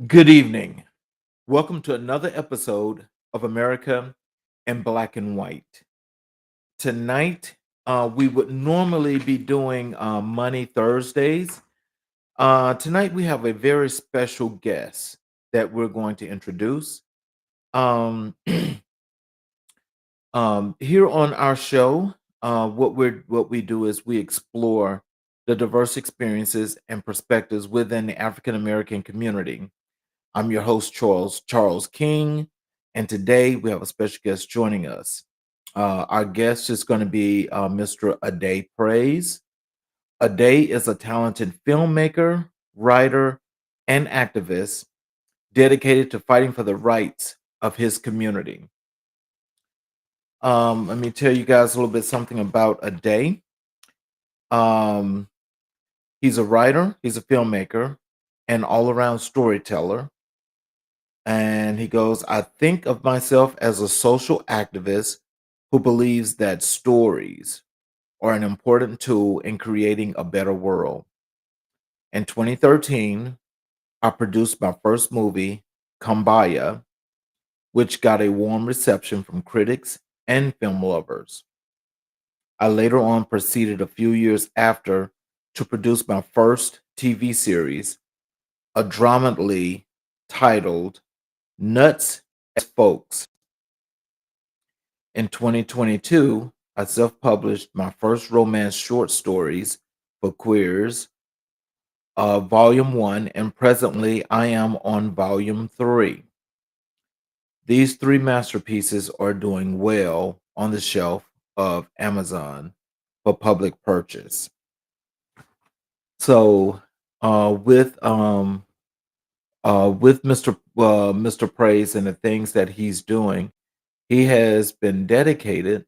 Good evening. Welcome to another episode of America in Black and White. Tonight, we would normally be doing Money Thursdays. Tonight, we have a very special guest that we're going to introduce. Um, here on our show, what we do is we explore the diverse experiences and perspectives within the African American community. I'm your host, Charles King, and today we have a special guest joining us. Our guest is going to be Mr. Ade Praise. Ade is a talented filmmaker, writer, and activist dedicated to fighting for the rights of his community. Let me tell you guys a little bit something about Ade. Um, he's a writer, he's a filmmaker, and all around storyteller. And he goes, I think of myself as a social activist who believes that stories are an important tool in creating a better world. In 2013, I produced my first movie, Kambaya, which got a warm reception from critics and film lovers. I later on proceeded a few years after to produce my first TV series, a dramately titled Nuts as Folks. In 2022, I self published my first romance short stories for Queers, Volume 1, and presently I am on Volume 3. These three masterpieces are doing well on the shelf of Amazon for public purchase. So, uh, with um, with Mr. Praise and the things that he's doing, he has been dedicated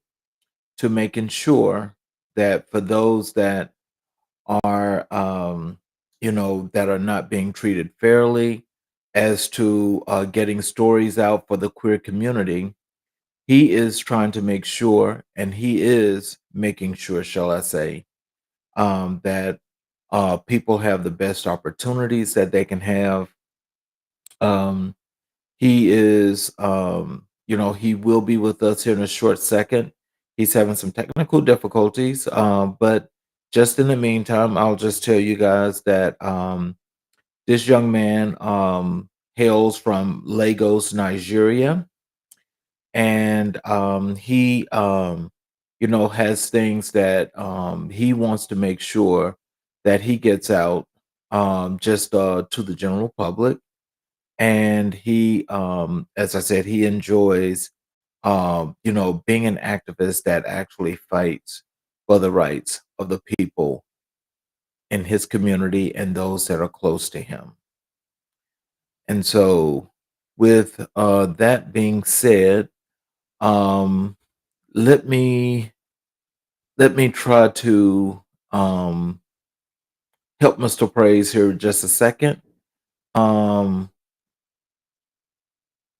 to making sure that for those that are that are not being treated fairly as to getting stories out for the queer community, he is trying to make sure, and he is making sure, shall I say, that people have the best opportunities that they can have. um, he is, he will be with us here in a short second. He's having some technical difficulties, but just in the meantime, I'll just tell you guys that this young man hails from Lagos, Nigeria, and he has things that he wants to make sure that he gets out just to the general public. And he as I said, he enjoys being an activist that actually fights for the rights of the people in his community and those that are close to him. And so with that being said, um let me try to um help Mr. Praise here just a second. um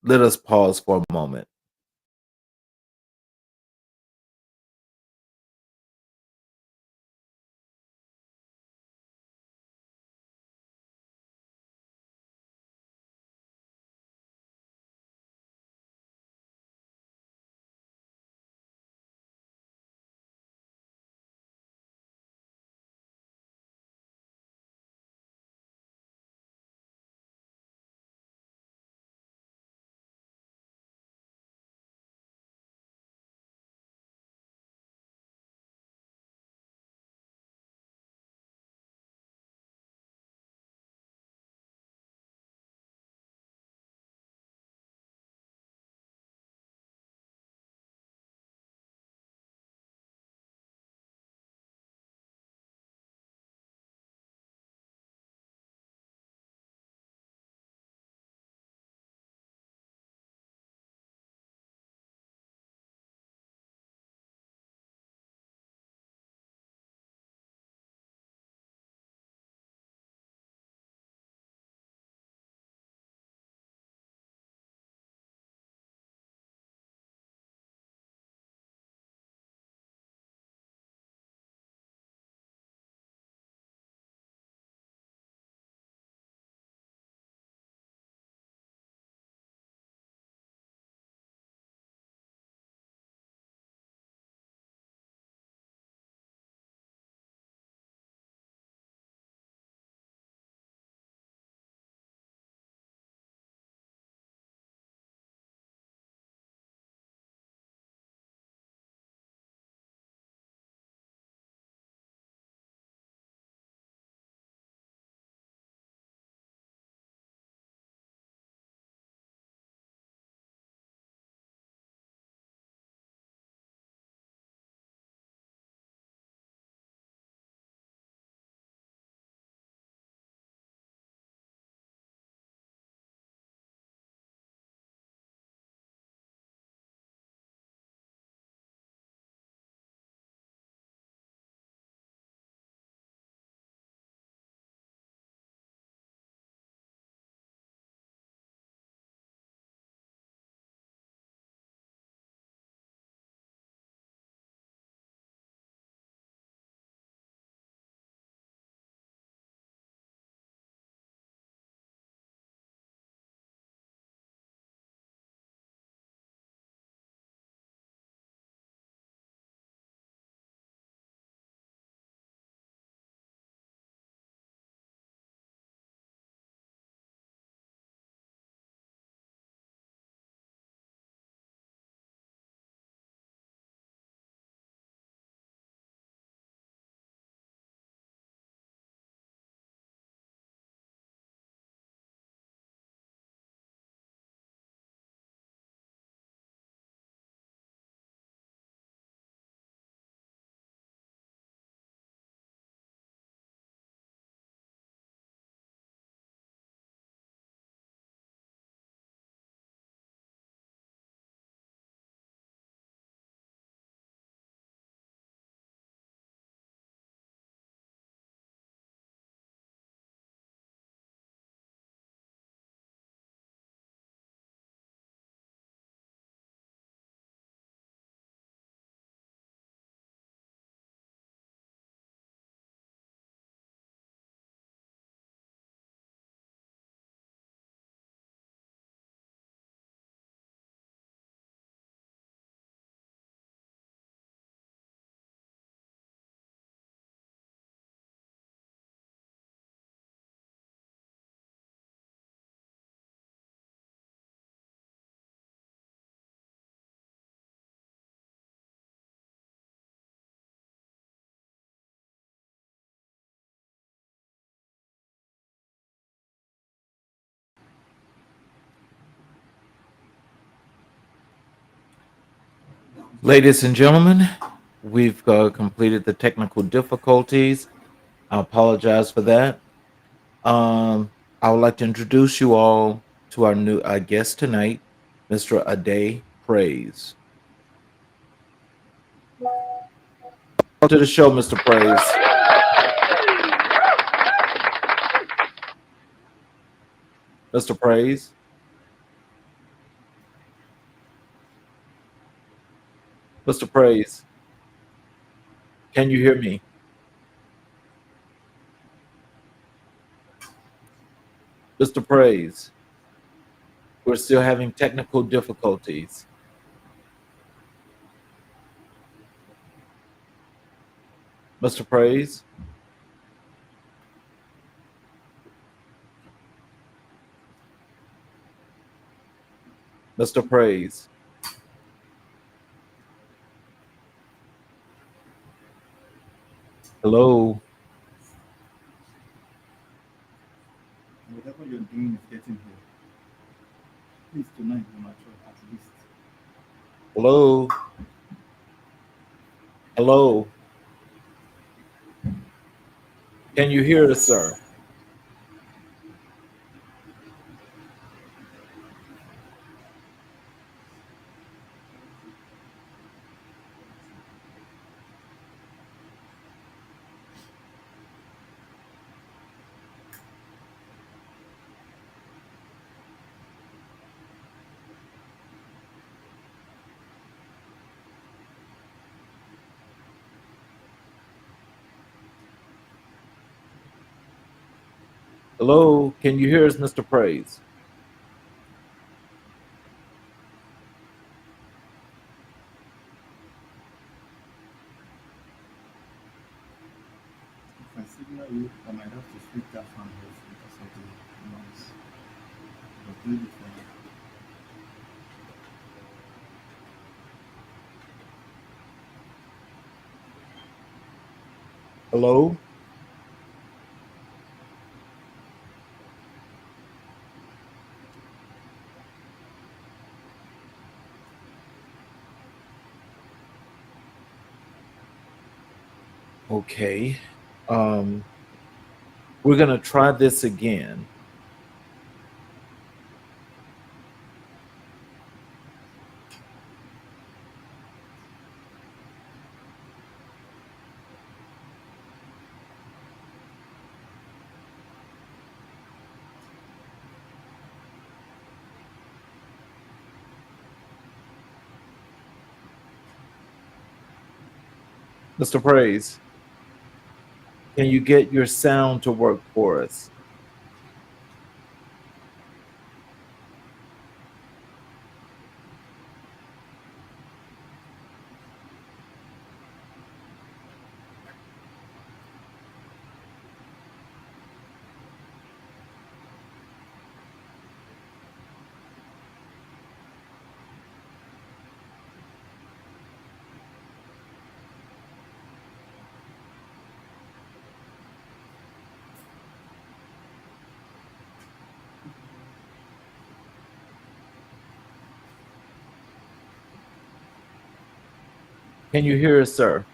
Let us pause for a moment. Ladies and gentlemen, we've completed the technical difficulties. I apologize for that. I would like to introduce you all to our new guest tonight, Mr. Ade Praise. Welcome to the show, Mr. Praise. Mr. Praise, Mr. Praise, can you hear me? Mr. Praise, we're still having technical difficulties. Mr. Praise, Mr. Praise, hello, Whatever you're doing is getting here. Please tonight be mature at least. hello, hello. Can you hear us, sir? Hello, can you hear us, Mr. Praise? If I signal you, I might have to switch that fan off because of the noise. But do it for now. Hello? Okay. Um, we're gonna try this again. Mr. Praise, can you get your sound to work for us? Can you hear us, sir?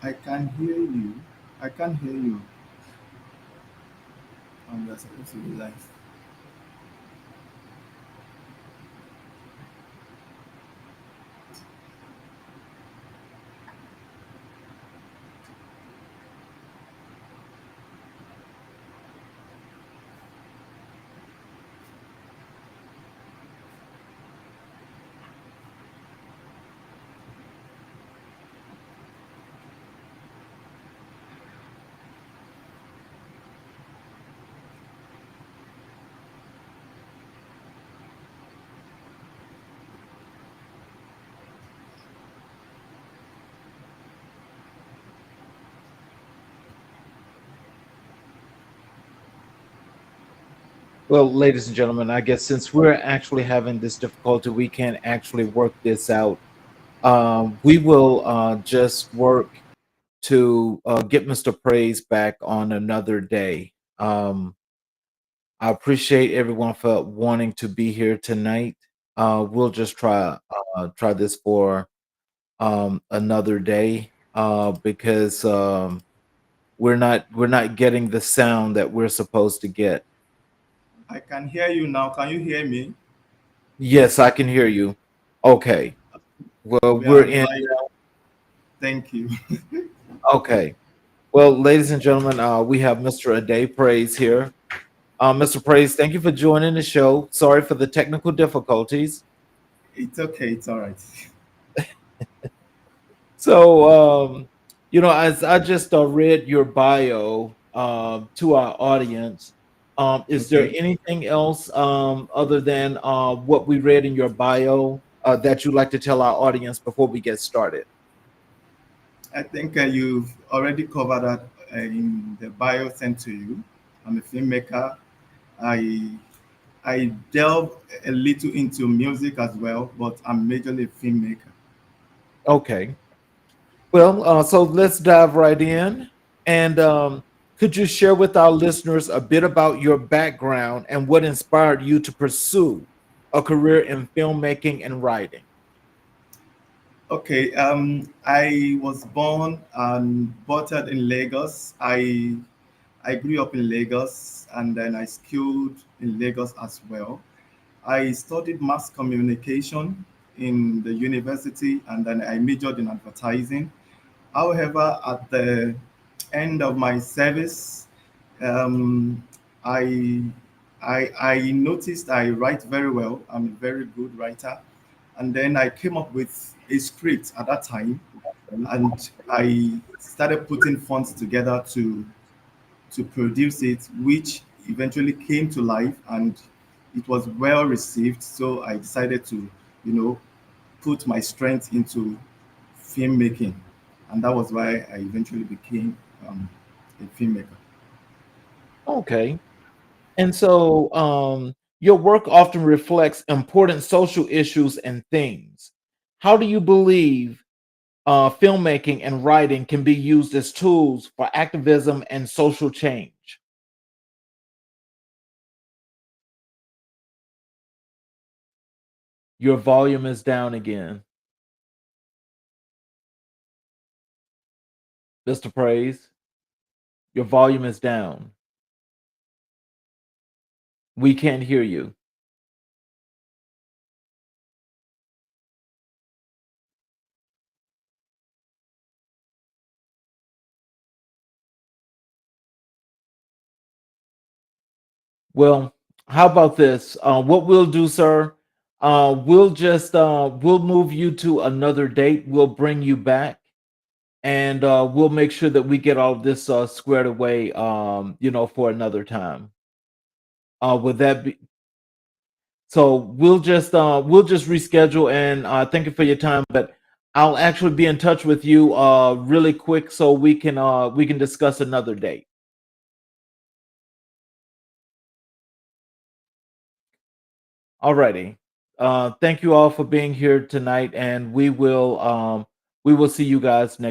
I can hear you. I can hear you. And we are supposed to be live. Well, ladies and gentlemen, I guess since we're actually having this difficulty, we can't actually work this out. We will just work to get Mr. Praise back on another day. I appreciate everyone for wanting to be here tonight. We'll just try this for another day because we're not getting the sound that we're supposed to get. I can hear you now. Can you hear me? Yes, I can hear you. Okay. Well, We we're are in. live. Thank you. Okay. Well, ladies and gentlemen, we have Mr. Ade Praise here. Mr. Praise, thank you for joining the show. Sorry for the technical difficulties. It's okay. It's all right. So, as I just read your bio to our audience, is there Okay. anything else other than what we read in your bio that you'd like to tell our audience before we get started? I think you've already covered that in the bio sent to you. I'm a filmmaker. I I delve a little into music as well, but I'm majorly a filmmaker. Okay. Well, so let's dive right in. And could you share with our listeners a bit about your background and what inspired you to pursue a career in filmmaking and writing? Okay, I was born and brought up in Lagos. I grew up in Lagos and then I schooled in Lagos as well. I studied mass communication in the university and then I majored in advertising. However, at the end of my service, um, I, I noticed I write very well. I'm a very good writer. And then I came up with a script at that time and I started putting funds together to produce it, which eventually came to life and it was well received. So I decided to, you know, put my strength into filmmaking, and that was why I eventually became a filmmaker. Okay. And so your work often reflects important social issues and themes. How do you believe filmmaking and writing can be used as tools for activism and social change? Your volume is down again, Mr. Praise. Your volume is down. We can't hear you. Well, how about this? What we'll do, sir, we'll move you to another date. We'll bring you back, and we'll make sure that we get all of this squared away. For another time. Would that be so? We'll just reschedule, and thank you for your time. But I'll actually be in touch with you really quick so we can discuss another date. Alrighty. Thank you all for being here tonight, and we will see you guys next.